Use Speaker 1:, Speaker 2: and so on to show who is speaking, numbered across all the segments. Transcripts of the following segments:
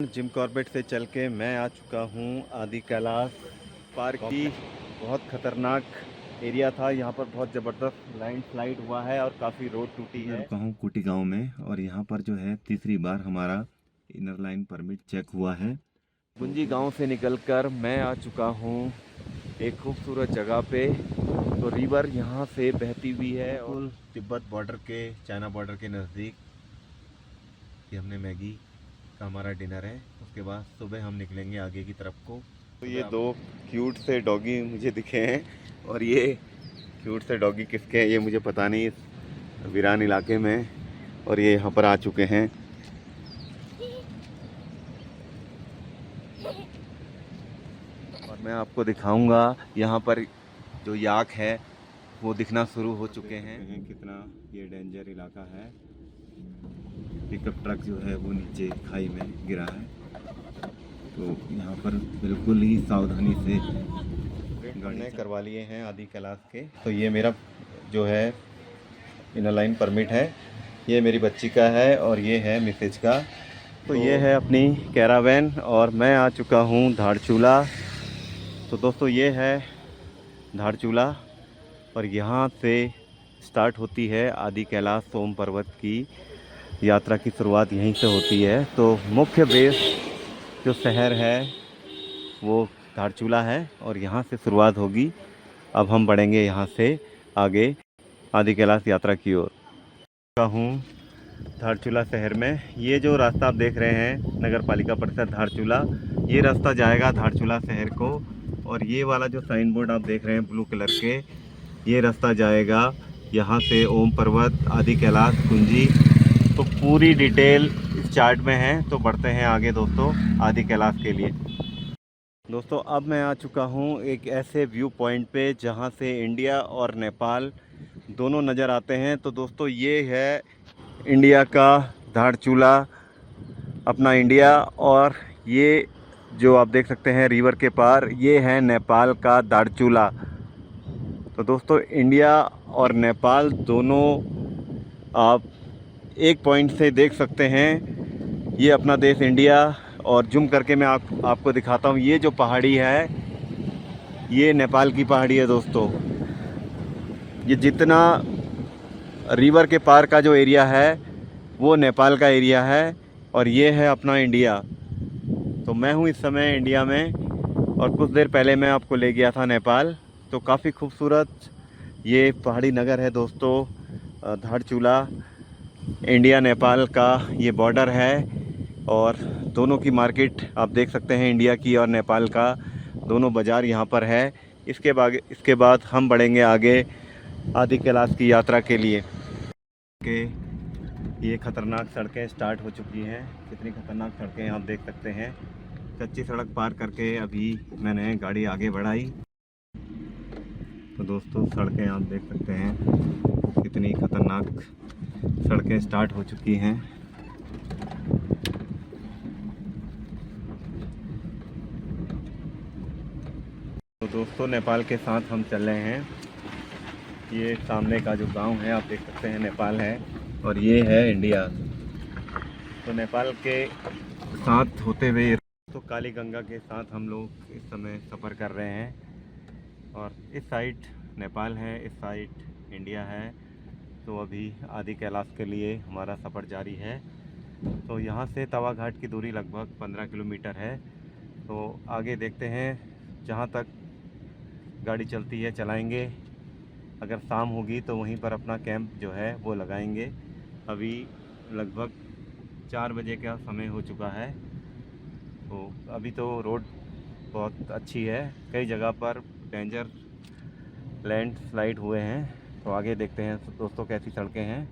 Speaker 1: Jim Corbett से चल के मैं आ चुका हूँ आदि कैलाश पार्क की। बहुत ख़तरनाक एरिया था, यहाँ पर बहुत ज़बरदस्त लैंडस्लाइड हुआ है और काफ़ी रोड टूटी है। रुका हूँ कुटी गांव में और यहाँ पर जो है तीसरी बार हमारा इनर लाइन परमिट चेक हुआ है। गुंजी गांव से निकलकर मैं आ चुका हूँ एक खूबसूरत जगह पे। तो रिवर यहाँ से बहती हुई है और तिब्बत बॉर्डर के, चाइना बॉर्डर के नज़दीक। कि हमने मैगी का हमारा डिनर है, उसके बाद सुबह हम निकलेंगे आगे की तरफ को। तो ये दो क्यूट से डॉगी मुझे दिखे हैं और ये क्यूट से डॉगी किसके हैं ये मुझे पता नहीं, इस वीरान इलाके में। और ये यहाँ पर आ चुके हैं। और मैं आपको दिखाऊंगा यहाँ पर जो याक है वो दिखना शुरू हो चुके हैं। कितना ये डेंजर इलाका है। पिकअप ट्रक जो है वो नीचे खाई में गिरा है, तो यहाँ पर बिल्कुल ही सावधानी से गाड़ी करवा लिए हैं आदि कैलाश के। तो ये मेरा जो है इनर लाइन परमिट है, ये मेरी बच्ची का है और ये है मिसेज का। तो ये है अपनी कैरावैन और मैं आ चुका हूँ धारचूला। तो दोस्तों ये है धारचूला और यहाँ से स्टार्ट होती है आदि कैलाश सोम पर्वत की यात्रा की शुरुआत यहीं से होती है। तो मुख्य बेस जो शहर है वो धारचूला है और यहाँ से शुरुआत होगी। अब हम बढ़ेंगे यहाँ से आगे आदि कैलाश यात्रा की ओर। हूँ धारचूला शहर में। ये जो रास्ता आप देख रहे हैं नगर पालिका परिषद धारचूला, ये रास्ता जाएगा धारचूला शहर को। और ये वाला जो साइन बोर्ड आप देख रहे हैं ब्लू कलर के, ये रास्ता जाएगा यहाँ से ओम पर्वत, आदि कैलाश, कुंजी। तो पूरी डिटेल इस चार्ट में है। तो बढ़ते हैं आगे दोस्तों आदि कैलाश के लिए। दोस्तों अब मैं आ चुका हूँ एक ऐसे व्यू पॉइंट पे जहाँ से इंडिया और नेपाल दोनों नज़र आते हैं। तो दोस्तों ये है इंडिया का धारचूला, अपना इंडिया। और ये जो आप देख सकते हैं रिवर के पार, ये है नेपाल का धारचूला। तो दोस्तों इंडिया और नेपाल दोनों आप एक पॉइंट से देख सकते हैं। ये अपना देश इंडिया। और जूम करके मैं आपको दिखाता हूँ, ये जो पहाड़ी है ये नेपाल की पहाड़ी है दोस्तों। ये जितना रिवर के पार का जो एरिया है वो नेपाल का एरिया है और ये है अपना इंडिया। तो मैं हूँ इस समय इंडिया में और कुछ देर पहले मैं आपको ले गया था नेपाल। तो काफ़ी खूबसूरत ये पहाड़ी नगर है दोस्तों धारचूला। इंडिया नेपाल का ये बॉर्डर है और दोनों की मार्केट आप देख सकते हैं, इंडिया की और नेपाल का दोनों बाज़ार यहाँ पर है। इसके बाद हम बढ़ेंगे आगे आदि कैलाश की यात्रा के लिए। ये ख़तरनाक सड़कें स्टार्ट हो चुकी हैं। कितनी ख़तरनाक सड़कें आप देख सकते हैं। कच्ची सड़क पार करके अभी मैंने गाड़ी आगे बढ़ाई। तो दोस्तों सड़कें आप देख सकते हैं कितनी ख़तरनाक सड़कें स्टार्ट हो चुकी हैं। तो दोस्तों नेपाल के साथ हम चल रहे हैं। ये सामने का जो गांव है आप देख सकते हैं नेपाल है और ये है इंडिया। तो नेपाल के साथ होते हुए तो काली गंगा के साथ हम लोग इस समय सफ़र कर रहे हैं। और इस साइड नेपाल है, इस साइड इंडिया है। तो अभी आदि कैलाश के लिए हमारा सफ़र जारी है। तो यहाँ से तवा घाट की दूरी लगभग 15 किलोमीटर है। तो आगे देखते हैं, जहाँ तक गाड़ी चलती है चलाएंगे। अगर शाम होगी तो वहीं पर अपना कैंप जो है वो लगाएंगे। अभी लगभग 4 बजे का समय हो चुका है। तो अभी तो रोड बहुत अच्छी है, कई जगह पर डेंजर लैंडस्लाइड हुए हैं। तो आगे देखते हैं दोस्तों कैसी सड़कें हैं।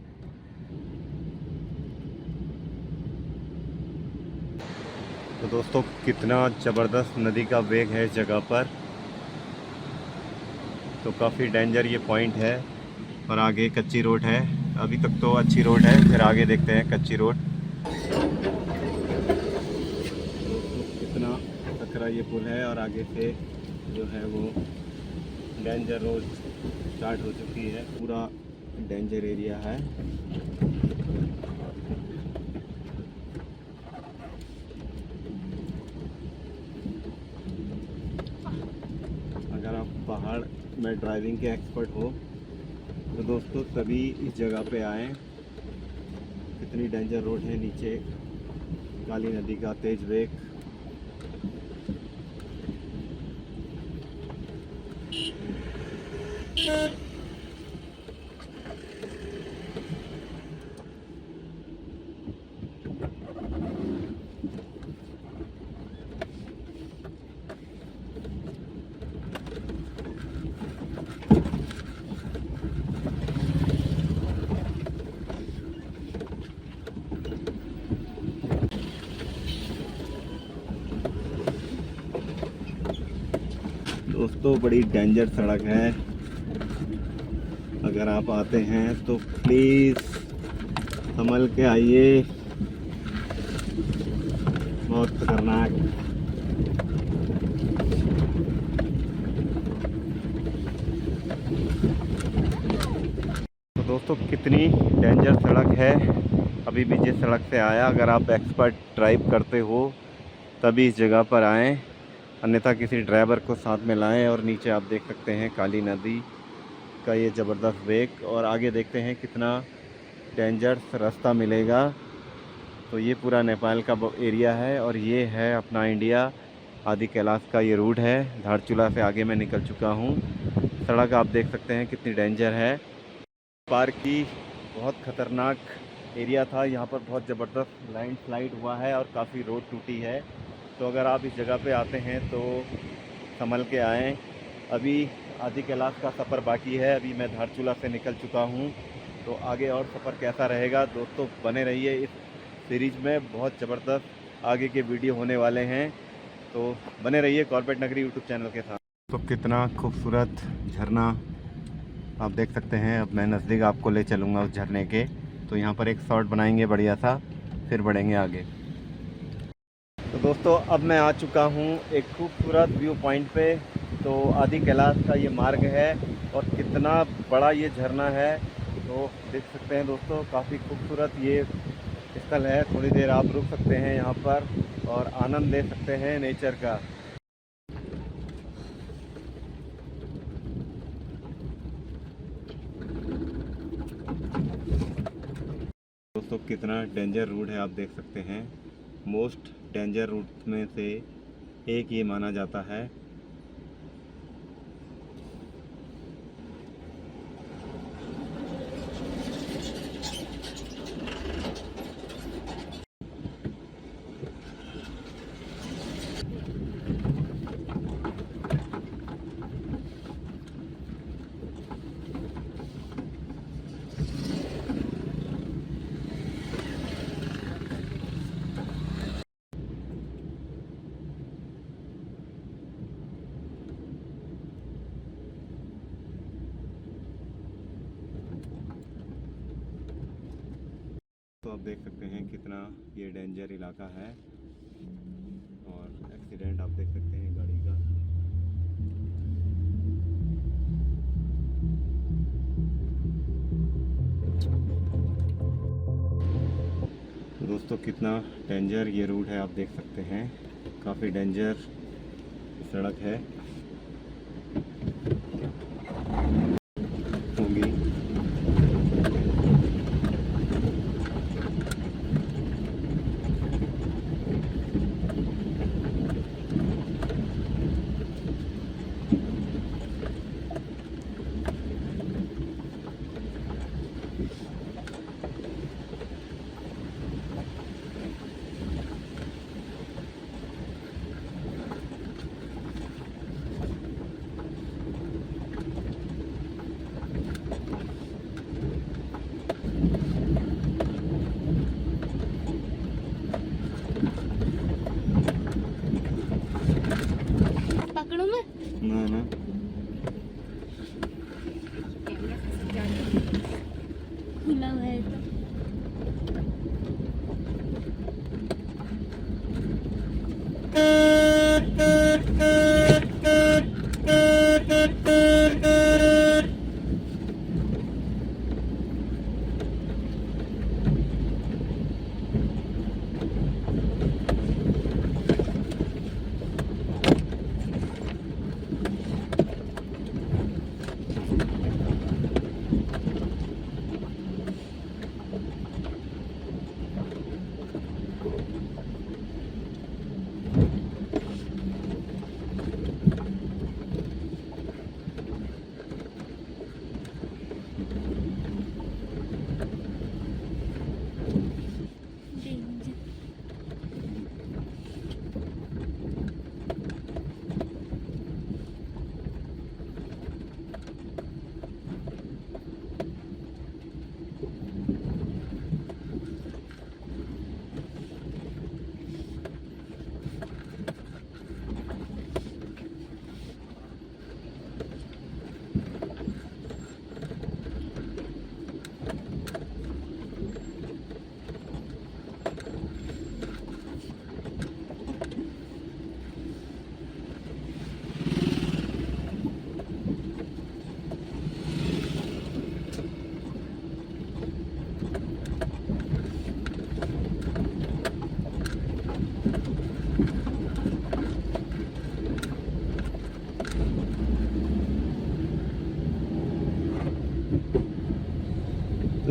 Speaker 1: तो दोस्तों कितना ज़बरदस्त नदी का वेग है इस जगह पर। तो काफ़ी डेंजर ये पॉइंट है और आगे कच्ची रोड है। अभी तक तो अच्छी रोड है, फिर आगे देखते हैं कच्ची रोड। कितना सकरा ये पुल है और आगे से जो है वो डेंजर रोड स्टार्ट हो चुकी है। पूरा डेंजर एरिया है। पहाड़ में ड्राइविंग के एक्सपर्ट हो तो दोस्तों तभी इस जगह पे आएँ। कितनी डेंजर रोड है, नीचे काली नदी का तेज वेग। दोस्तों बड़ी डेंजर सड़क है, अगर आप आते हैं तो प्लीज़ संभल के आइए, बहुत खतरनाक। तो दोस्तों कितनी डेंजर सड़क है। अभी भी जिस सड़क से आया, अगर आप एक्सपर्ट ड्राइव करते हो तभी इस जगह पर आएँ, अन्यथा किसी ड्राइवर को साथ में लाएं। और नीचे आप देख सकते हैं काली नदी का ये ज़बरदस्त वेग, और आगे देखते हैं कितना डेंजरस रास्ता मिलेगा। तो ये पूरा नेपाल का एरिया है और ये है अपना इंडिया। आदि कैलाश का ये रूट है। धारचूला से आगे मैं निकल चुका हूँ। सड़क आप देख सकते हैं कितनी डेंजर है। पार की बहुत ख़तरनाक एरिया था, यहाँ पर बहुत ज़बरदस्त लैंडस्लाइड हुआ है और काफ़ी रोड टूटी है। तो अगर आप इस जगह पे आते हैं तो संभल के आएँ। अभी आदि कैलाश का सफ़र बाकी है, अभी मैं धारचूला से निकल चुका हूँ। तो आगे और सफ़र कैसा रहेगा दोस्तों, बने रहिए इस सीरीज़ में, बहुत ज़बरदस्त आगे के वीडियो होने वाले हैं। तो बने रहिए कॉर्बेट नगरी यूट्यूब चैनल के साथ। तो कितना खूबसूरत झरना आप देख सकते हैं। अब मैं नज़दीक आपको ले चलूँगा उस झरने के। तो यहाँ पर एक शॉट बनाएंगे बढ़िया सा, फिर बढ़ेंगे आगे। तो दोस्तों अब मैं आ चुका हूँ एक खूबसूरत व्यू पॉइंट पे। तो आदि कैलाश का ये मार्ग है और कितना बड़ा ये झरना है, तो देख सकते हैं दोस्तों, काफ़ी खूबसूरत ये स्थल है। थोड़ी देर आप रुक सकते हैं यहाँ पर और आनंद ले सकते हैं नेचर का। दोस्तों कितना डेंजर रूट है आप देख सकते हैं। मोस्ट डेंजर रूट में से एक ये माना जाता है। तो आप देख सकते हैं कितना ये डेंजर इलाका है और एक्सीडेंट आप देख सकते हैं गाड़ी का। दोस्तों कितना डेंजर ये रूट है आप देख सकते हैं, काफ़ी डेंजर सड़क है होगी।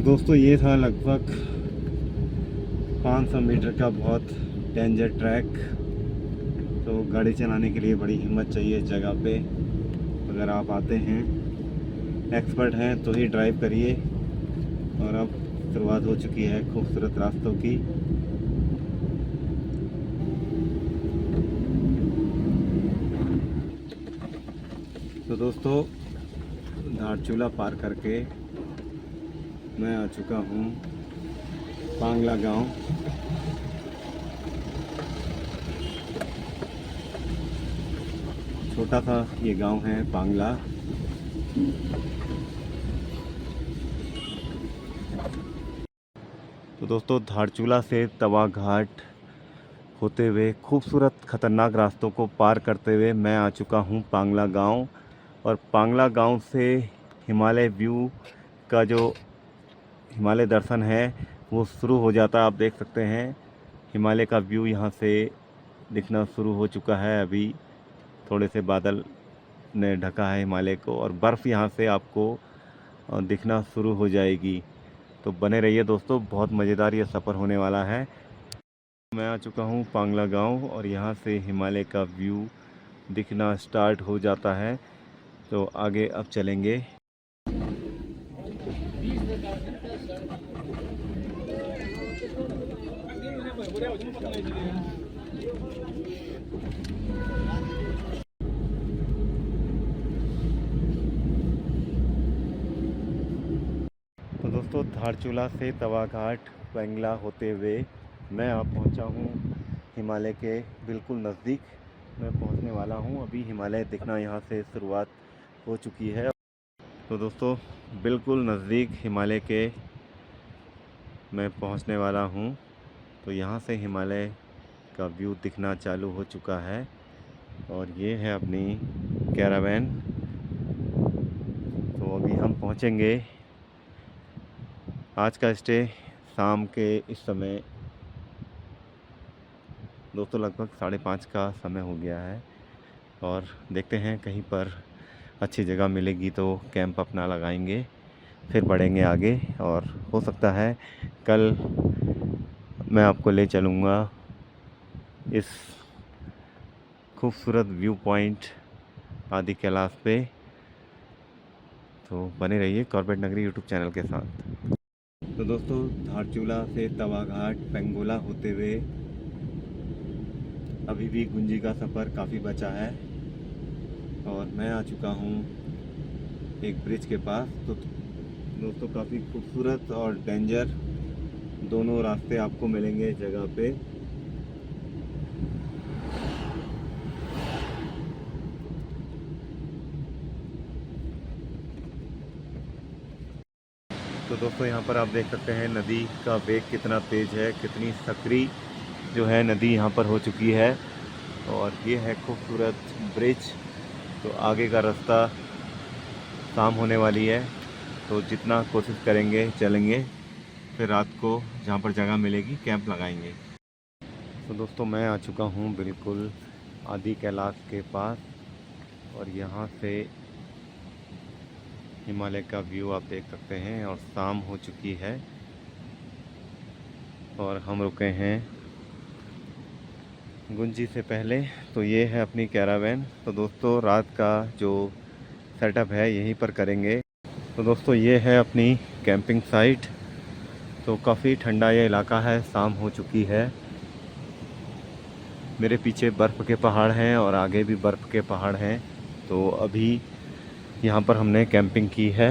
Speaker 1: दोस्तों ये था लगभग 500 मीटर का बहुत डेंजर ट्रैक। तो गाड़ी चलाने के लिए बड़ी हिम्मत चाहिए इस जगह पे। अगर आप आते हैं, एक्सपर्ट हैं, तो ही ड्राइव करिए। और अब शुरुआत हो चुकी है खूबसूरत रास्तों की। तो दोस्तों धारचूला पार करके मैं आ चुका हूँ पांगला गांव। छोटा सा ये गांव है पांगला। तो दोस्तों धारचूला से तवा घाट होते हुए खूबसूरत खतरनाक रास्तों को पार करते हुए मैं आ चुका हूँ पांगला गांव। और पांगला गांव से हिमालय व्यू का जो हिमालय दर्शन है वो शुरू हो जाता है। आप देख सकते हैं हिमालय का व्यू यहाँ से दिखना शुरू हो चुका है। अभी थोड़े से बादल ने ढका है हिमालय को और बर्फ़ यहाँ से आपको दिखना शुरू हो जाएगी। तो बने रहिए दोस्तों, बहुत मज़ेदार ये सफ़र होने वाला है। मैं आ चुका हूँ पांगला गांव और यहाँ से हिमालय का व्यू दिखना स्टार्ट हो जाता है। तो आगे अब चलेंगे। तो दोस्तों धारचूला से तवा घाट पांगला होते हुए मैं अब पहुंचा हूं हिमालय के बिल्कुल नज़दीक। मैं पहुंचने वाला हूं। अभी हिमालय दिखना यहां से शुरुआत हो चुकी है। तो दोस्तों बिल्कुल नज़दीक हिमालय के मैं पहुंचने वाला हूं। तो यहां से हिमालय का व्यू दिखना चालू हो चुका है और ये है अपनी कैरावैन। तो अभी हम पहुंचेंगे। आज का स्टे शाम के इस समय दोस्तों लगभग 5:30 का समय हो गया है और देखते हैं कहीं पर अच्छी जगह मिलेगी तो कैंप अपना लगाएंगे, फिर बढ़ेंगे आगे। और हो सकता है कल मैं आपको ले चलूँगा इस खूबसूरत व्यू पॉइंट आदि कैलाश पे। तो बने रहिए कॉर्बेट नगरी यूट्यूब चैनल के साथ। तो दोस्तों धारचूला से तवा घाट पेंगोला होते हुए अभी भी गुंजी का सफ़र काफ़ी बचा है और मैं आ चुका हूँ एक ब्रिज के पास। तो दोस्तों काफ़ी खूबसूरत और डेंजर दोनों रास्ते आपको मिलेंगे इस जगह पे। तो दोस्तों यहाँ पर आप देख सकते हैं नदी का वेग कितना तेज़ है, कितनी सक्रिय जो है नदी यहाँ पर हो चुकी है। और ये है खूबसूरत ब्रिज। तो आगे का रास्ता शाम होने वाली है तो जितना कोशिश करेंगे चलेंगे, फिर रात को जहाँ पर जगह मिलेगी कैंप लगाएंगे। तो दोस्तों मैं आ चुका हूँ बिल्कुल आदि कैलाश के पास और यहाँ से हिमालय का व्यू आप देख सकते हैं। और शाम हो चुकी है और हम रुके हैं गुंजी से पहले। तो ये है अपनी कैरावैन। तो दोस्तों रात का जो सेटअप है यहीं पर करेंगे। तो दोस्तों ये है अपनी कैंपिंग साइट। तो काफ़ी ठंडा ये इलाका है, शाम हो चुकी है। मेरे पीछे बर्फ़ के पहाड़ हैं और आगे भी बर्फ़ के पहाड़ हैं। तो अभी यहाँ पर हमने कैंपिंग की है।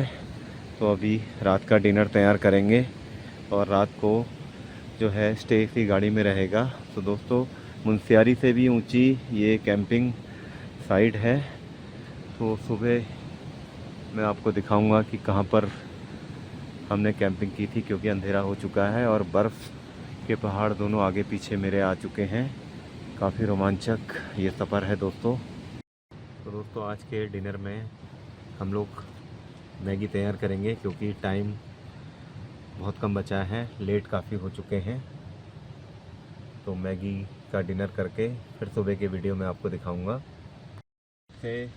Speaker 1: तो अभी रात का डिनर तैयार करेंगे और रात को जो है स्टे इसी गाड़ी में रहेगा। तो दोस्तों मुनस्यारी से भी ऊंची ये कैंपिंग साइट है। तो सुबह मैं आपको दिखाऊंगा कि कहाँ पर हमने कैंपिंग की थी, क्योंकि अंधेरा हो चुका है और बर्फ़ के पहाड़ दोनों आगे पीछे मेरे आ चुके हैं। काफ़ी रोमांचक ये सफ़र है दोस्तों। तो दोस्तों आज के डिनर में हम लोग मैगी तैयार करेंगे क्योंकि टाइम बहुत कम बचा है, लेट काफ़ी हो चुके हैं। तो मैगी का डिनर करके फिर सुबह के वीडियो में आपको दिखाऊंगा। से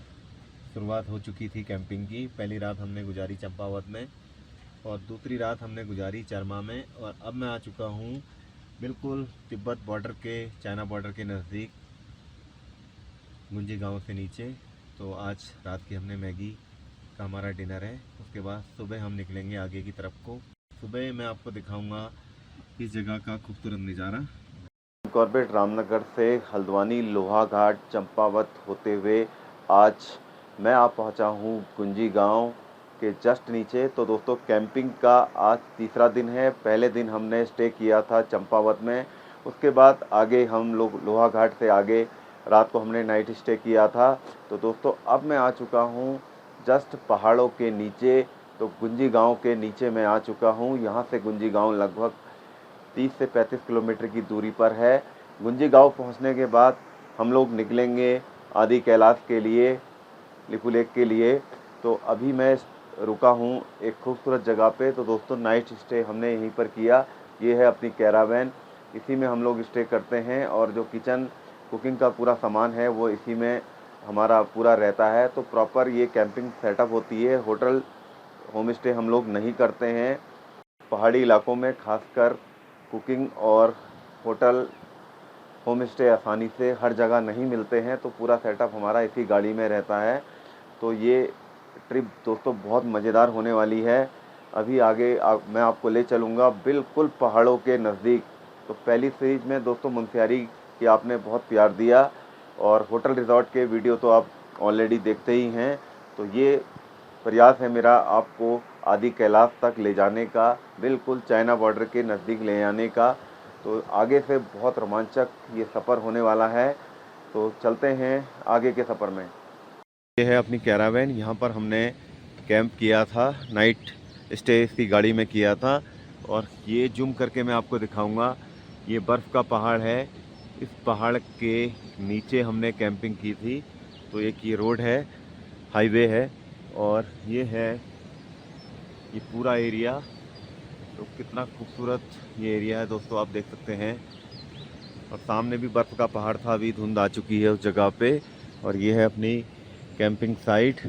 Speaker 1: शुरुआत हो चुकी थी कैंपिंग की। पहली रात हमने गुजारी चंपावत में और दूसरी रात हमने गुजारी चरमा में। और अब मैं आ चुका हूँ बिल्कुल तिब्बत बॉर्डर के, चाइना बॉर्डर के नज़दीक, गुंजी गांव से नीचे। तो आज रात की हमने मैगी का हमारा डिनर है। उसके बाद सुबह हम निकलेंगे आगे की तरफ को। सुबह मैं आपको दिखाऊंगा इस जगह का खूबसूरत नज़ारा। कॉर्बेट रामनगर से हल्द्वानी, लोहाघाट, चंपावत होते हुए आज मैं आ पहुंचा हूं गुंजी गांव के जस्ट नीचे। तो दोस्तों, कैंपिंग का आज तीसरा दिन है। पहले दिन हमने स्टे किया था चंपावत में, उसके बाद आगे हम लोग लोहाघाट से आगे रात को हमने नाइट स्टे किया था। तो दोस्तों, अब मैं आ चुका हूं जस्ट पहाड़ों के नीचे। तो गुंजी गांव के नीचे मैं आ चुका हूं। यहां से गुंजी गांव लगभग 30 से 35 किलोमीटर की दूरी पर है। गुंजी गांव पहुंचने के बाद हम लोग निकलेंगे आदि कैलाश के लिए, लिपू लेक के लिए। तो अभी मैं रुका हूं एक खूबसूरत जगह पे। तो दोस्तों, नाइट स्टे हमने यहीं पर किया। ये है अपनी कैरावैन, इसी में हम लोग स्टे करते हैं। और जो किचन कुकिंग का पूरा सामान है वो इसी में हमारा पूरा रहता है। तो प्रॉपर ये कैंपिंग सेटअप होती है। होटल, होम स्टे हम लोग नहीं करते हैं। पहाड़ी इलाकों में खासकर कुकिंग और होटल, होम स्टे आसानी से हर जगह नहीं मिलते हैं। तो पूरा सेटअप हमारा इसी गाड़ी में रहता है। तो ये ट्रिप दोस्तों बहुत मज़ेदार होने वाली है। अभी आगे मैं आपको ले चलूँगा बिल्कुल पहाड़ों के नज़दीक। तो पहली सीरीज में दोस्तों मुनस्यारी की आपने बहुत प्यार दिया, और होटल रिजॉर्ट के वीडियो तो आप ऑलरेडी देखते ही हैं। तो ये प्रयास है मेरा आपको आदि कैलाश तक ले जाने का, बिल्कुल चाइना बॉर्डर के नज़दीक ले जाने का। तो आगे से बहुत रोमांचक ये सफ़र होने वाला है। तो चलते हैं आगे के सफ़र में। ये है अपनी कैरावैन, यहाँ पर हमने कैंप किया था, नाइट स्टे इसकी गाड़ी में किया था। और ये जूम करके मैं आपको दिखाऊंगा, ये बर्फ़ का पहाड़ है। इस पहाड़ के नीचे हमने कैंपिंग की थी। तो एक ये रोड है, हाईवे है, और ये है ये पूरा एरिया। तो कितना खूबसूरत ये एरिया है दोस्तों, आप देख सकते हैं। और सामने भी बर्फ़ का पहाड़ था, अभी धुंध आ चुकी है उस जगह पे। और ये है अपनी कैंपिंग साइट।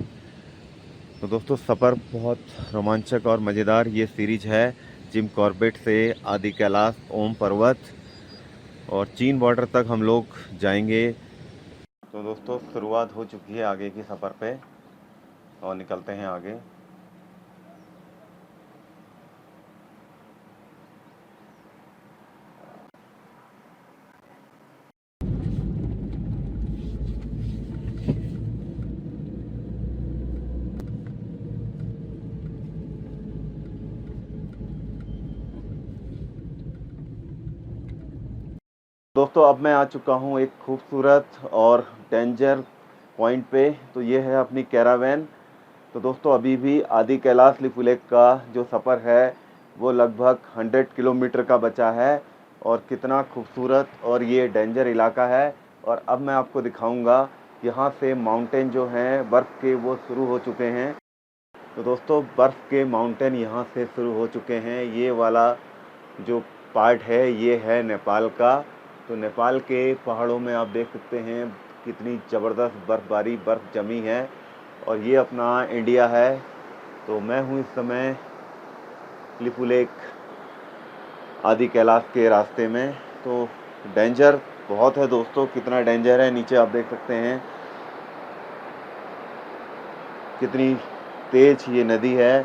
Speaker 1: तो दोस्तों, सफ़र बहुत रोमांचक और मज़ेदार ये सीरीज है जिम कॉर्बेट से आदि कैलाश, ओम पर्वत और चीन बॉर्डर तक हम लोग जाएंगे। तो दोस्तों, शुरुआत हो चुकी है आगे की सफ़र पे, और निकलते हैं आगे। दोस्तों, अब मैं आ चुका हूँ एक खूबसूरत और डेंजर पॉइंट पे। तो ये है अपनी कैरावैन। तो दोस्तों, अभी भी आदि कैलाश लिपू लेक का जो सफ़र है वो लगभग 100 किलोमीटर का बचा है। और कितना खूबसूरत और ये डेंजर इलाका है। और अब मैं आपको दिखाऊंगा यहाँ से माउंटेन जो हैं बर्फ़ के, वो शुरू हो चुके हैं। तो दोस्तों, बर्फ़ के माउंटेन यहाँ से शुरू हो चुके हैं। ये वाला जो पार्ट है ये है नेपाल का। तो नेपाल के पहाड़ों में आप देख सकते हैं कितनी ज़बरदस्त बर्फ़बारी, बर्फ़ जमी है। और ये अपना इंडिया है। तो मैं हूँ इस समय लिपू लेक आदि कैलाश के रास्ते में। तो डेंजर बहुत है दोस्तों, कितना डेंजर है। नीचे आप देख सकते हैं कितनी तेज ये नदी है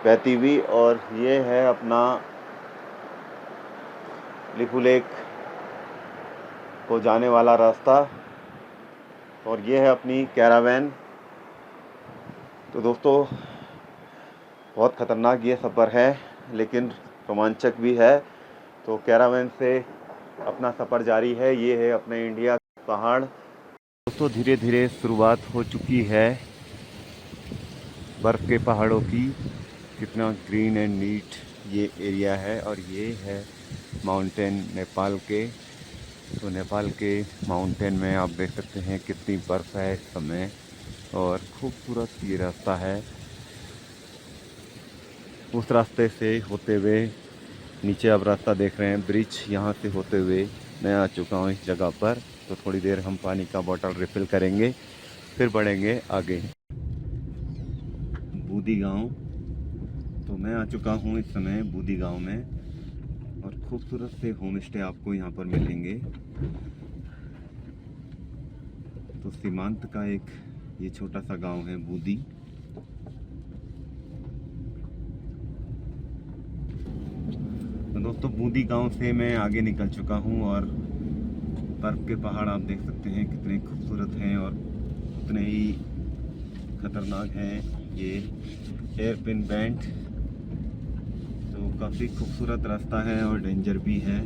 Speaker 1: बहती हुई। और ये है अपना लिपू लेक को जाने वाला रास्ता। और ये है अपनी कैरावैन। तो दोस्तों, बहुत ख़तरनाक ये सफ़र है, लेकिन रोमांचक भी है। तो कैरावैन से अपना सफ़र जारी है। ये है अपने इंडिया पहाड़। दोस्तों, धीरे धीरे शुरुआत हो चुकी है बर्फ़ के पहाड़ों की। कितना ग्रीन एंड नीट ये एरिया है। और ये है माउंटेन नेपाल के। तो नेपाल के माउंटेन में आप देख सकते हैं कितनी बर्फ़ है इस समय। और खूबसूरत ये रास्ता है। उस रास्ते से होते हुए नीचे आप रास्ता देख रहे हैं, ब्रिज, यहाँ से होते हुए मैं आ चुका हूँ इस जगह पर। तो थोड़ी देर हम पानी का बोतल रिफ़िल करेंगे, फिर बढ़ेंगे आगे। बूदी गांव तो मैं आ चुका हूँ इस समय बूदी गांव में और खूबसूरत से होम स्टे आपको यहाँ पर मिलेंगे। तो सीमांत का एक ये छोटा सा गांव है बूदी। तो दोस्तों बूदी गांव से मैं आगे निकल चुका हूँ और बर्फ के पहाड़ आप देख सकते हैं कितने खूबसूरत हैं और उतने ही खतरनाक हैं। ये हेयरपिन बेंट तो काफ़ी खूबसूरत रास्ता है और डेंजर भी है।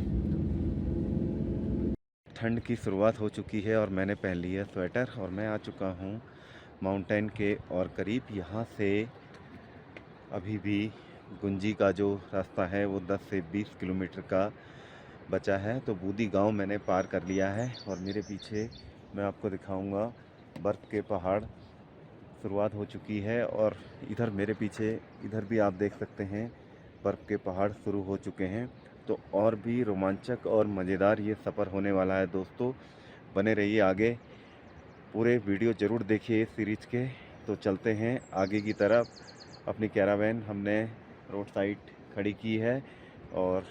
Speaker 1: ठंड की शुरुआत हो चुकी है और मैंने पहन ली है स्वेटर और मैं आ चुका हूँ माउंटेन के और करीब। यहाँ से अभी भी गुंजी का जो रास्ता है वो 10 से 20 किलोमीटर का बचा है। तो बूदी गांव मैंने पार कर लिया है और मेरे पीछे मैं आपको दिखाऊंगा बर्फ़ के पहाड़ शुरुआत हो चुकी है। और इधर मेरे पीछे इधर भी आप देख सकते हैं बर्फ़ के पहाड़ शुरू हो चुके हैं। तो और भी रोमांचक और मज़ेदार ये सफ़र होने वाला है दोस्तों, बने रहिए आगे, पूरे वीडियो ज़रूर देखिए इस सीरीज़ के। तो चलते हैं आगे की तरफ। अपनी कैरावैन हमने रोड साइड खड़ी की है और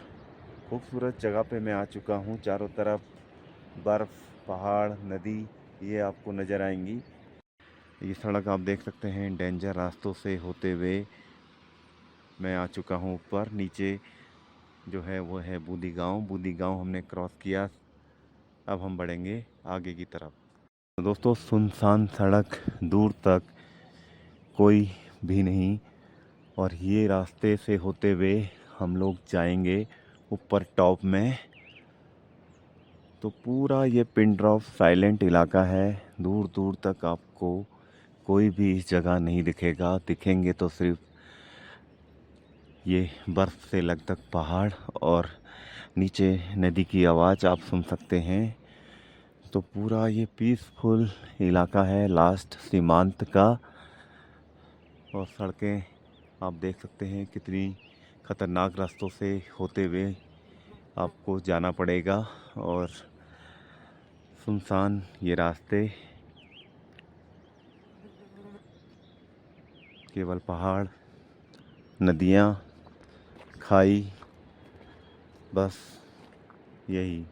Speaker 1: खूबसूरत जगह पे मैं आ चुका हूँ। चारों तरफ बर्फ़, पहाड़, नदी ये आपको नज़र आएंगी। ये सड़क आप देख सकते हैं डेंजर रास्तों से होते हुए मैं आ चुका हूँ ऊपर। नीचे जो है वो है बूदी गांव। बूदी गांव हमने क्रॉस किया, अब हम बढ़ेंगे आगे की तरफ। तो दोस्तों सुनसान सड़क, दूर तक कोई भी नहीं और ये रास्ते से होते हुए हम लोग जाएंगे ऊपर टॉप में। तो पूरा ये पिन ड्रॉप साइलेंट इलाका है, दूर दूर तक आपको कोई भी इस जगह नहीं दिखेगा। दिखेंगे तो सिर्फ ये बर्फ़ से लकदक पहाड़ और नीचे नदी की आवाज़ आप सुन सकते हैं। तो पूरा ये पीसफुल इलाका है लास्ट सीमांत का। और सड़कें आप देख सकते हैं कितनी ख़तरनाक रास्तों से होते हुए आपको जाना पड़ेगा और सुनसान ये रास्ते, केवल पहाड़, नदियाँ, खाई, बस यही।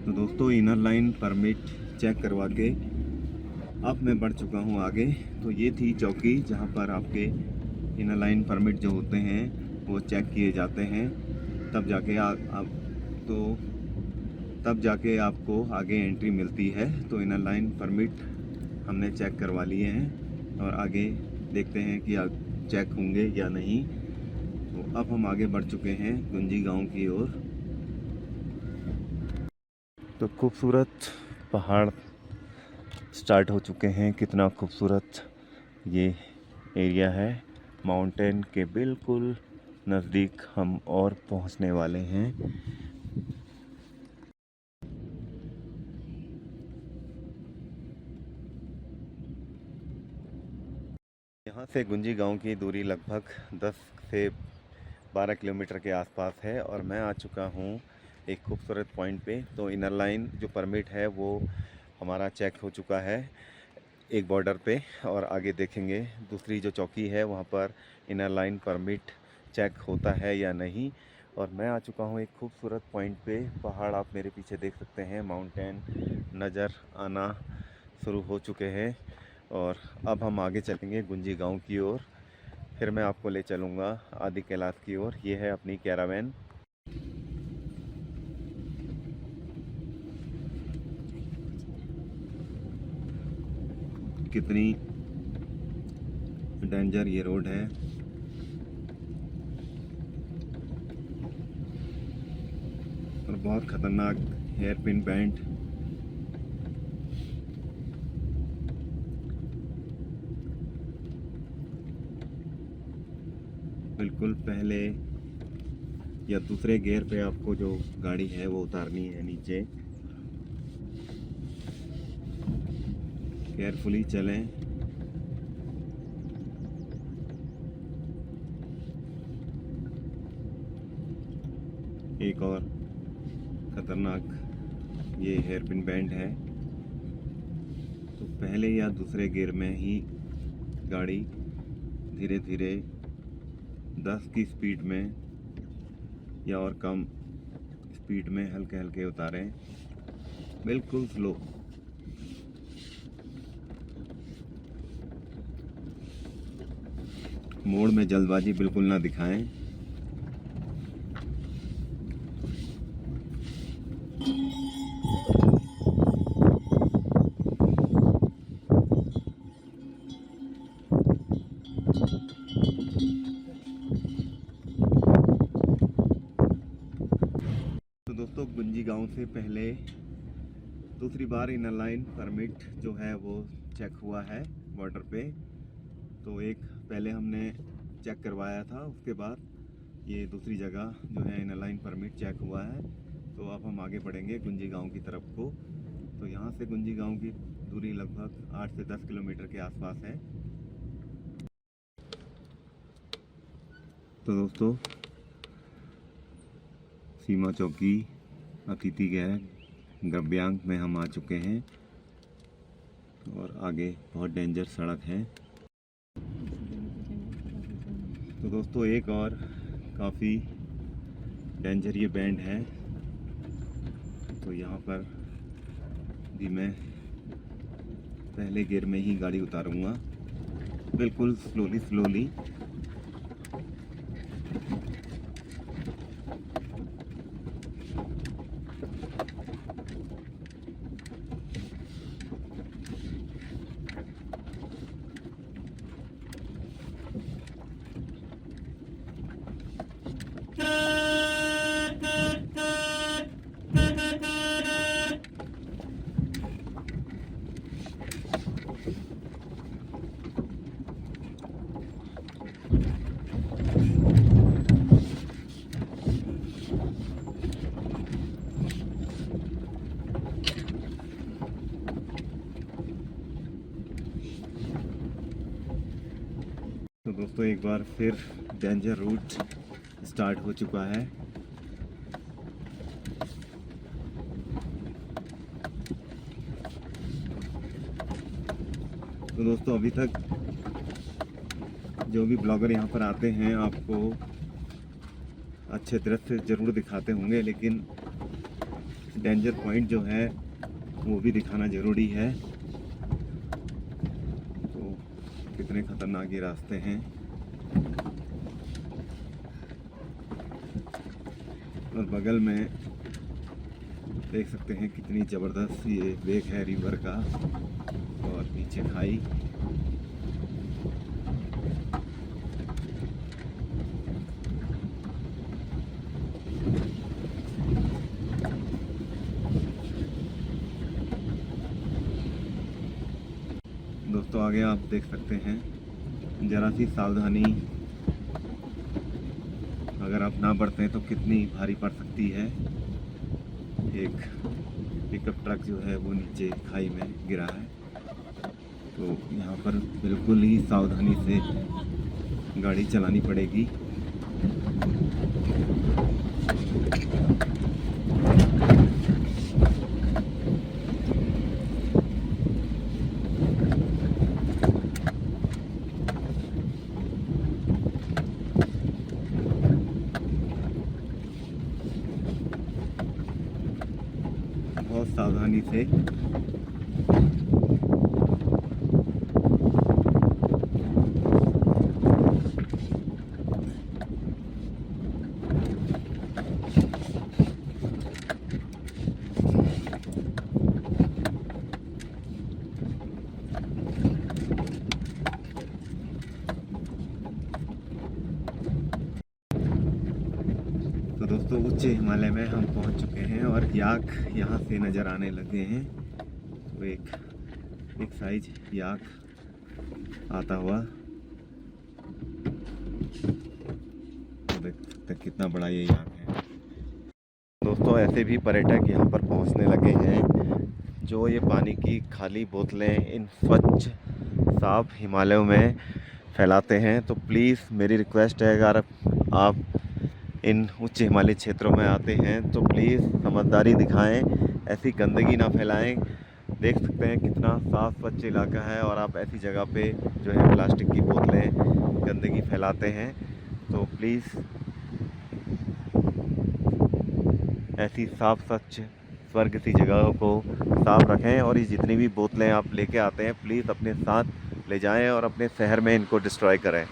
Speaker 1: तो दोस्तों इनर लाइन परमिट चेक करवा के अब मैं बढ़ चुका हूँ आगे। तो ये थी चौकी जहाँ पर आपके इनर लाइन परमिट जो होते हैं वो चेक किए जाते हैं, तब जाके तब जाके आपको आगे एंट्री मिलती है। तो इनर लाइन परमिट हमने चेक करवा लिए हैं और आगे देखते हैं कि चेक होंगे या नहीं। तो अब हम आगे बढ़ चुके हैं गुंजी गांव की ओर। तो खूबसूरत पहाड़ स्टार्ट हो चुके हैं। कितना खूबसूरत ये एरिया है। माउंटेन के बिल्कुल नज़दीक हम और पहुंचने वाले हैं। यहाँ से गुंजी गांव की दूरी लगभग 10 से 12 किलोमीटर के आसपास है और मैं आ चुका हूँ एक खूबसूरत पॉइंट पे। तो इनर लाइन जो परमिट है वो हमारा चेक हो चुका है एक बॉर्डर पे, और आगे देखेंगे दूसरी जो चौकी है वहाँ पर इनर लाइन परमिट चेक होता है या नहीं। और मैं आ चुका हूँ एक खूबसूरत पॉइंट पे। पहाड़ आप मेरे पीछे देख सकते हैं, माउंटेन नज़र आना शुरू हो चुके हैं। और अब हम आगे चलेंगे गुंजी गांव की ओर, फिर मैं आपको ले चलूँगा आदि कैलाश की ओर। ये है अपनी कैरावैन। कितनी डेंजर ये रोड है, और बहुत ख़तरनाक हेयर पिन बैंड। बिल्कुल पहले या दूसरे गियर पे आपको जो गाड़ी है वो उतारनी है नीचे। केयरफुली चलें। एक और खतरनाक ये हेयर पिन बैंड है, तो पहले या दूसरे गियर में ही गाड़ी धीरे धीरे 10 की स्पीड में या और कम स्पीड में हल्के हल्के उतारें, बिल्कुल स्लो। मोड़ में जल्दबाजी बिल्कुल ना दिखाएं। तो दोस्तों, गुंजी गांव से पहले दूसरी बार इनर लाइन परमिट जो है वो चेक हुआ है बॉर्डर पे। तो एक पहले हमने चेक करवाया था, उसके बाद ये दूसरी जगह जो है इनर लाइन परमिट चेक हुआ है। तो अब हम आगे बढ़ेंगे गुंजी गांव की तरफ को। तो यहाँ से गुंजी गांव की दूरी लगभग 8 से 10 किलोमीटर के आसपास है। तो दोस्तों, सीमा चौकी अतिथि गृह गव्यांग में हम आ चुके हैं, और आगे बहुत डेंजर सड़क है। तो दोस्तों, एक और काफ़ी डेंजर ये बैंड है। तो यहाँ पर भी मैं पहले गियर में ही गाड़ी उतारूँगा, बिल्कुल स्लोली स्लोली। तो दोस्तों, एक बार फिर डेंजर रूट स्टार्ट हो चुका है। तो दोस्तों, अभी तक जो भी ब्लॉगर यहाँ पर आते हैं आपको अच्छे दृश्य ज़रूर दिखाते होंगे, लेकिन डेंजर पॉइंट जो है वो भी दिखाना ज़रूरी है। तो कितने खतरनाक ये रास्ते हैं, और बगल में देख सकते हैं कितनी ज़बरदस्त ये वेग है रिवर का, और नीचे खाई। दोस्तों, आगे आप देख सकते हैं, ज़रा सी सावधानी अगर आप ना बरतें तो कितनी भारी पड़ सकती है। एक पिकअप ट्रक जो है वो नीचे खाई में गिरा है। तो यहाँ पर बिल्कुल ही सावधानी से गाड़ी चलानी पड़ेगी। बहुत सावधानी से। तो दोस्तों उच्च हिमालय में हम पहुंच चुके हैं और याक यहाँ से नज़र आने लगे हैं। तो एक साइज याक आता हुआ, तो देख सकते हैं कितना बड़ा ये याक है। दोस्तों ऐसे भी पर्यटक यहाँ पर पहुँचने लगे हैं जो ये पानी की खाली बोतलें इन स्वच्छ साफ हिमालयों में फैलाते हैं। तो प्लीज़ मेरी रिक्वेस्ट है, अगर आप इन उच्च हिमालयी क्षेत्रों में आते हैं तो प्लीज़ समझदारी दिखाएं, ऐसी गंदगी ना फैलाएं। देख सकते हैं कितना साफ़ स्वच्छ इलाका है और आप ऐसी जगह पे जो है प्लास्टिक की बोतलें गंदगी फैलाते हैं। तो प्लीज़ ऐसी साफ़ स्वच्छ स्वर्ग सी जगहों को साफ़ रखें और ये जितनी भी बोतलें आप लेके आते हैं प्लीज़ अपने साथ ले जाएं और अपने शहर में इनको डिस्ट्रॉय करें।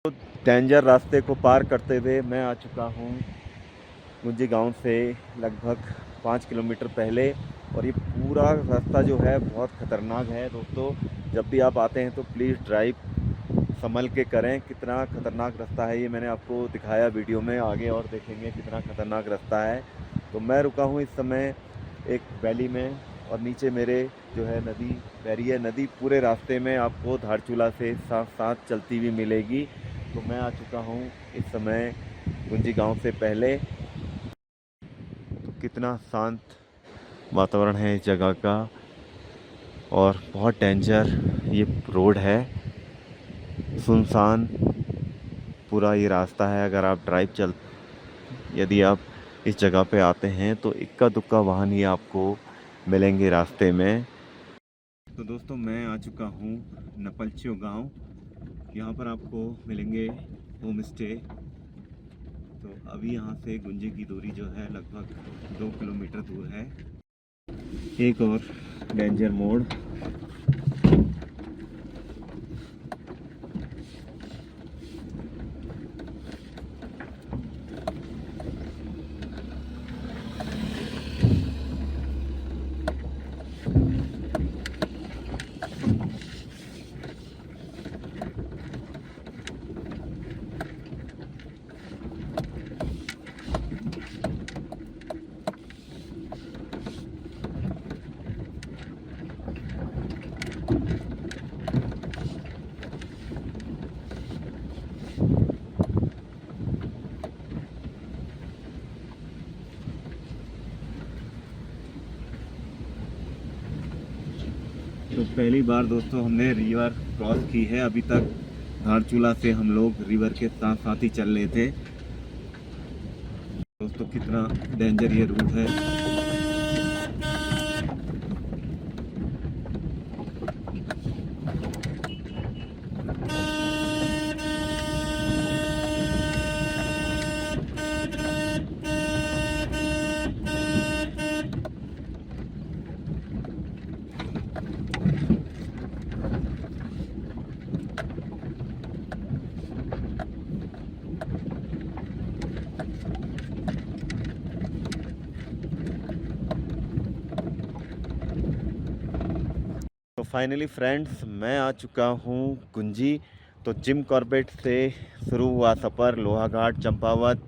Speaker 1: तो डेंजर रास्ते को पार करते हुए मैं आ चुका हूँ गुंजी गांव से लगभग 5 किलोमीटर पहले, और ये पूरा रास्ता जो है बहुत ख़तरनाक है। दोस्तों जब भी आप आते हैं तो प्लीज़ ड्राइव संभल के करें। कितना ख़तरनाक रास्ता है ये मैंने आपको दिखाया वीडियो में, आगे और देखेंगे कितना ख़तरनाक रास्ता है। तो मैं रुका हूँ इस समय एक वैली में और नीचे मेरे जो है नदी बह रही है। नदी पूरे रास्ते में आपको धारचूला से साथ साथ चलती हुई मिलेगी। तो मैं आ चुका हूँ इस समय गुंजी गांव से पहले। तो कितना शांत वातावरण है इस जगह का और बहुत डेंजर ये रोड है, सुनसान पूरा ये रास्ता है। अगर आप यदि आप इस जगह पे आते हैं तो इक्का दुक्का वाहन ही आपको मिलेंगे रास्ते में। तो दोस्तों मैं आ चुका हूँ नपलचियो गांव। यहाँ पर आपको मिलेंगे होम स्टे। तो अभी यहाँ से गुंजी की दूरी जो है लगभग 2 किलोमीटर दूर है। एक और डेंजर मोड़। तो पहली बार दोस्तों हमने रिवर क्रॉस की है। अभी तक धारचूला से हम लोग रिवर के साथ साथ ही चल रहे थे। दोस्तों कितना डेंजर ये रूट है। तो फाइनली फ्रेंड्स मैं आ चुका हूँ गुंजी। तो जिम कॉर्बेट से शुरू हुआ सफ़र लोहाघाट चंपावत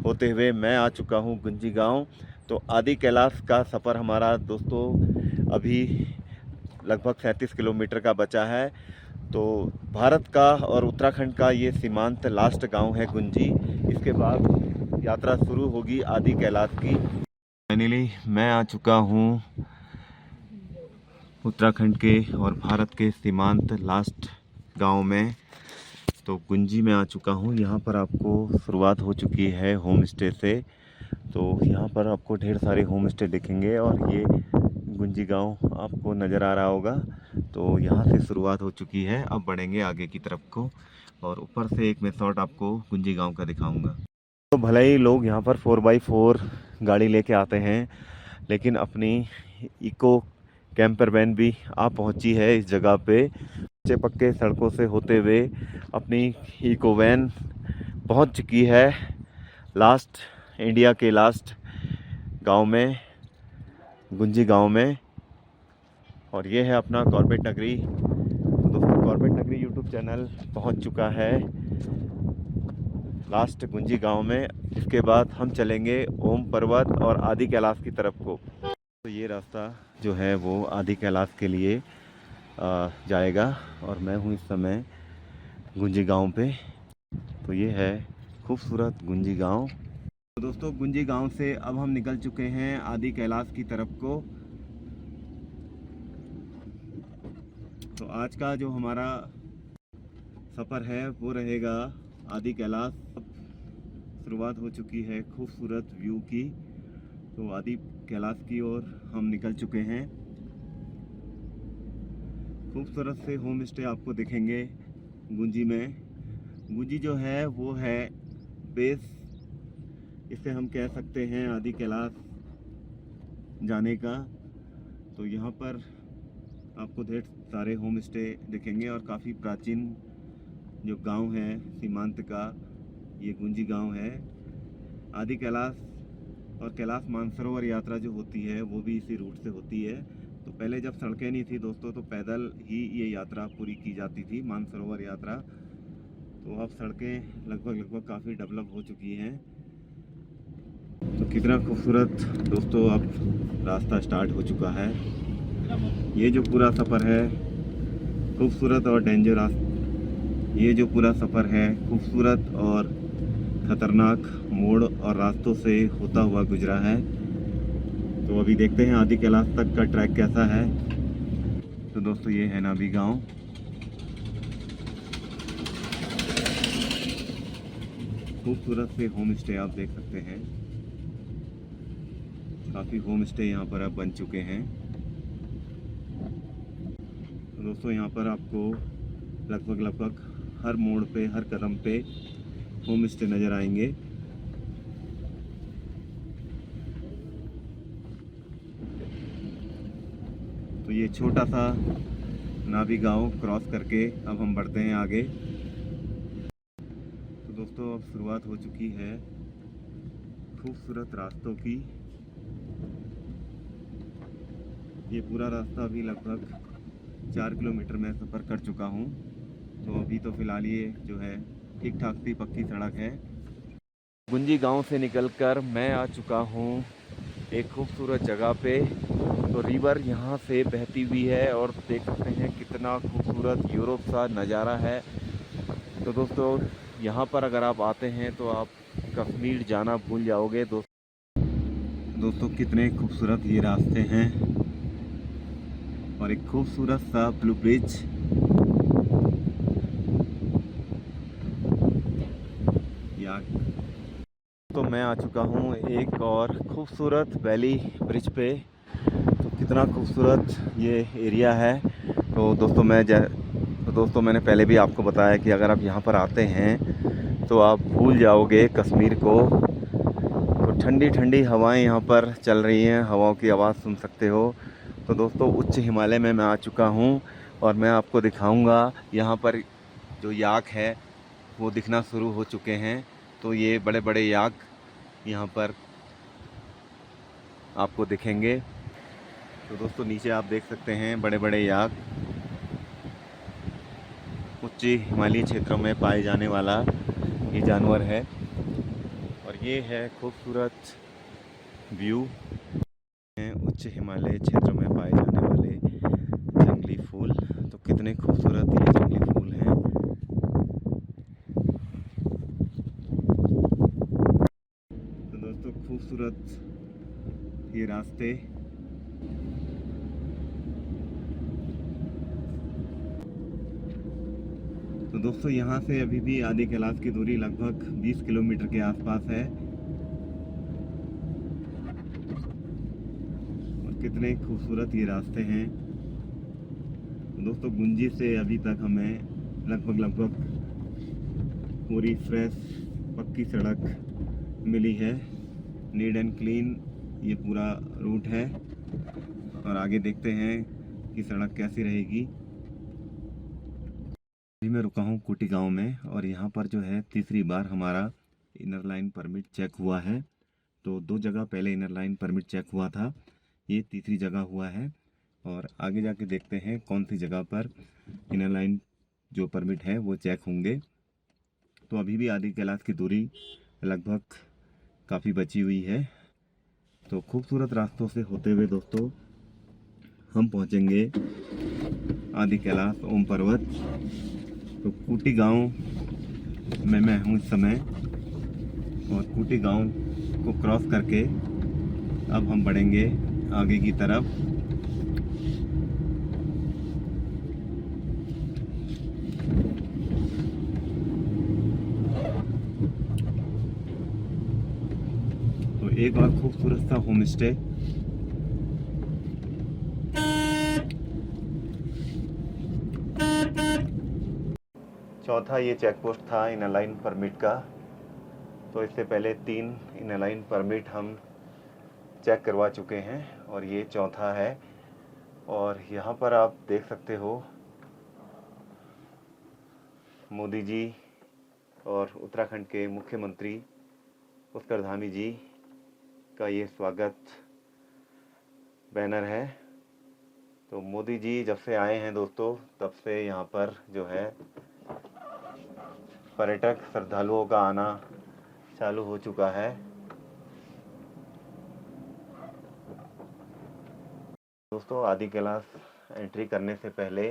Speaker 1: होते हुए मैं आ चुका हूँ गुंजी गांव। तो आदि कैलाश का सफ़र हमारा दोस्तों अभी लगभग 37 किलोमीटर का बचा है। तो भारत का और उत्तराखंड का ये सीमांत लास्ट गांव है गुंजी। इसके बाद यात्रा शुरू होगी आदि कैलाश की। फाइनली मैं आ चुका हूँ उत्तराखंड के और भारत के सीमांत लास्ट गांव में। तो गुंजी में आ चुका हूँ। यहाँ पर आपको शुरुआत हो चुकी है होम स्टे से। तो यहाँ पर आपको ढेर सारे होम स्टे दिखेंगे और ये गुंजी गांव आपको नज़र आ रहा होगा। तो यहाँ से शुरुआत हो चुकी है, अब बढ़ेंगे आगे की तरफ को और ऊपर से एक मैं शॉट आपको गुंजी गांव का दिखाऊंगा। तो भले ही लोग यहाँ पर 4x4 गाड़ी लेके आते हैं, लेकिन अपनी इको कैंपर वैन भी आ पहुँची है इस जगह पे। कच्चे पक्के सड़कों से होते हुए अपनी इको वैन पहुँच चुकी है लास्ट, इंडिया के लास्ट गांव में, गुंजी गांव में। और ये है अपना कॉर्बेट नगरी। तो दोस्तों कॉर्बेट नगरी यूट्यूब चैनल पहुंच चुका है लास्ट गुंजी गांव में। इसके बाद हम चलेंगे ओम पर्वत और आदि कैलाश की तरफ को। तो ये रास्ता जो है वो आदि कैलाश के लिए जाएगा और मैं हूँ इस समय गुंजी गांव पे। तो ये है खूबसूरत गुंजी गांव। तो दोस्तों गुंजी गांव से अब हम निकल चुके हैं आदि कैलाश की तरफ को। तो आज का जो हमारा सफ़र है वो रहेगा आदि कैलाश। शुरुआत हो चुकी है खूबसूरत व्यू की। तो आदि कैलाश की ओर हम निकल चुके हैं। खूबसूरत से होम स्टे आपको दिखेंगे गुंजी में। गुंजी जो है वो है बेस, इसे हम कह सकते हैं आदि कैलाश जाने का। तो यहाँ पर आपको ढेर सारे होम स्टे दिखेंगे और काफ़ी प्राचीन जो गांव है सीमांत का, ये गुंजी गांव है। आदि कैलाश और कैलाश मानसरोवर यात्रा जो होती है वो भी इसी रूट से होती है। तो पहले जब सड़कें नहीं थी दोस्तों, तो पैदल ही ये यात्रा पूरी की जाती थी, मानसरोवर यात्रा। तो अब सड़कें लगभग काफ़ी डेवलप हो चुकी हैं। तो कितना खूबसूरत दोस्तों अब रास्ता स्टार्ट हो चुका है। ये जो पूरा सफ़र है खूबसूरत और डेंजरस, ये जो पूरा सफ़र है खूबसूरत और ख़तरनाक मोड़ और रास्तों से होता हुआ गुजरा है। तो अभी देखते हैं आदि कैलाश तक का ट्रैक कैसा है। तो दोस्तों ये है नाभी गांव। खूबसूरत से होम स्टे आप देख सकते हैं। काफ़ी होम स्टे यहाँ पर अब बन चुके हैं। तो दोस्तों यहाँ पर आपको लगभग हर मोड़ पे, हर कदम पे होम स्टे नज़र आएंगे। तो ये छोटा सा नाभी गांव क्रॉस करके अब हम बढ़ते हैं आगे। तो दोस्तों अब शुरुआत हो चुकी है खूबसूरत रास्तों की। ये पूरा रास्ता अभी लगभग 4 किलोमीटर में सफ़र कर चुका हूँ। तो अभी तो फ़िलहाल ये जो है ठीक ठाक सी पक्की सड़क है। गुंजी गांव से निकलकर मैं आ चुका हूँ एक खूबसूरत जगह पे। तो रिवर यहाँ से बहती हुई है और देख सकते हैं कितना खूबसूरत यूरोप सा नज़ारा है। तो दोस्तों यहाँ पर अगर आप आते हैं तो आप कश्मीर जाना भूल जाओगे। दोस्तों कितने खूबसूरत ये रास्ते हैं और एक खूबसूरत सा ब्लू ब्रिज। तो मैं आ चुका हूँ एक और खूबसूरत वैली ब्रिज पे। तो कितना खूबसूरत ये एरिया है। तो दोस्तों मैंने पहले भी आपको बताया कि अगर आप यहाँ पर आते हैं तो आप भूल जाओगे कश्मीर को। तो ठंडी ठंडी हवाएं यहाँ पर चल रही हैं, हवाओं की आवाज़ सुन सकते हो। तो दोस्तों उच्च हिमालय में मैं आ चुका हूँ और मैं आपको दिखाऊंगा यहाँ पर जो याक है वो दिखना शुरू हो चुके हैं। तो ये बड़े बड़े याक यहाँ पर आपको दिखेंगे। तो दोस्तों नीचे आप देख सकते हैं बड़े बड़े याक। उच्च हिमालयी क्षेत्रों में पाए जाने वाला ये जानवर है। और ये है खूबसूरत व्यू। उच्च हिमालय क्षेत्रों में पाए जाने वाले जंगली फूल। तो कितने खूबसूरत ये जंगली फूल हैं। तो दोस्तों खूबसूरत ये रास्ते। तो तो दोस्तों यहाँ से अभी भी आदि कैलाश की दूरी लगभग 20 किलोमीटर के आसपास है। और कितने खूबसूरत ये रास्ते हैं। तो दोस्तों गुंजी से अभी तक हमें लगभग पूरी फ्रेश पक्की सड़क मिली है। नीट एंड क्लीन ये पूरा रूट है। और आगे देखते हैं कि सड़क कैसी रहेगी। अभी मैं रुका हूँ कुटी गांव में और यहाँ पर जो है तीसरी बार हमारा इनर लाइन परमिट चेक हुआ है। तो 2 जगह पहले इनर लाइन परमिट चेक हुआ था, ये तीसरी जगह हुआ है। और आगे जाके देखते हैं कौन सी जगह पर इनर लाइन जो परमिट है वो चेक होंगे। तो अभी भी आदि कैलाश की दूरी लगभग काफ़ी बची हुई है। तो खूबसूरत रास्तों से होते हुए दोस्तों हम पहुंचेंगे आदि कैलाश ओम पर्वत। तो कुटी गांव में मैं हूं इस समय और कुटी गांव को क्रॉस करके अब हम बढ़ेंगे आगे की तरफ। तो एक और खूबसूरत सा होम स्टे। चौथा ये चेक पोस्ट था इनर लाइन परमिट का। तो इससे पहले 3 इनर लाइन परमिट हम चेक करवा चुके हैं और ये चौथा है। और यहाँ पर आप देख सकते हो मोदी जी और उत्तराखंड के मुख्यमंत्री पुष्कर धामी जी का ये स्वागत बैनर है। तो मोदी जी जब से आए हैं दोस्तों तब से यहाँ पर जो है पर्यटक श्रद्धालुओं का आना चालू हो चुका है। दोस्तों आदि कैलाश एंट्री करने से पहले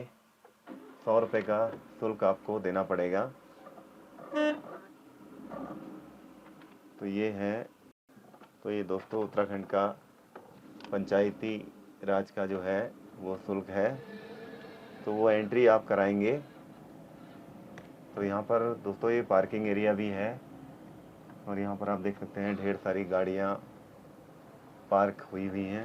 Speaker 1: 100 रुपये का शुल्क आपको देना पड़ेगा। तो ये दोस्तों उत्तराखंड का पंचायती राज का जो है वो शुल्क है। तो वो एंट्री आप कराएंगे। तो यहाँ पर दोस्तों ये पार्किंग एरिया भी है और यहाँ पर आप देख सकते हैं ढेर सारी गाड़ियाँ पार्क हुई हुई हैं।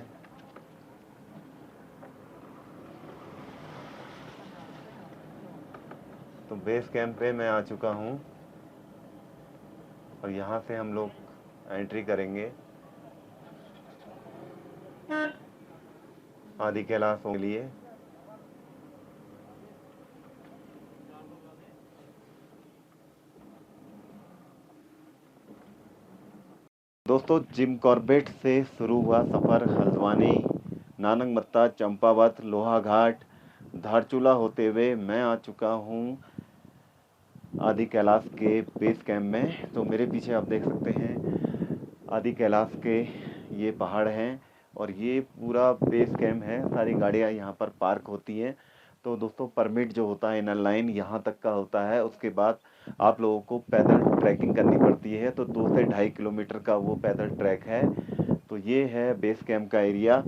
Speaker 1: तो बेस कैंप पे मैं आ चुका हूँ और यहाँ से हम लोग एंट्री करेंगे आदि कैलाश के लिए। दोस्तों जिम कॉर्बेट से शुरू हुआ सफ़र हल्द्वानी, नानकमत्ता, चंपावत, लोहाघाट, धारचूला होते हुए मैं आ चुका हूँ आदि कैलाश के बेस कैंप में। तो मेरे पीछे आप देख सकते हैं आदि कैलाश के ये पहाड़ हैं और ये पूरा बेस कैंप है। सारी गाड़ियाँ यहाँ पर पार्क होती हैं। तो दोस्तों परमिट जो होता है इनर लाइन यहाँ तक का होता है। उसके बाद आप लोगों को पैदल ट्रैकिंग करनी पड़ती है। तो 2 से 2.5 किलोमीटर का वो पैदल ट्रैक है। तो ये है बेस कैंप का एरिया।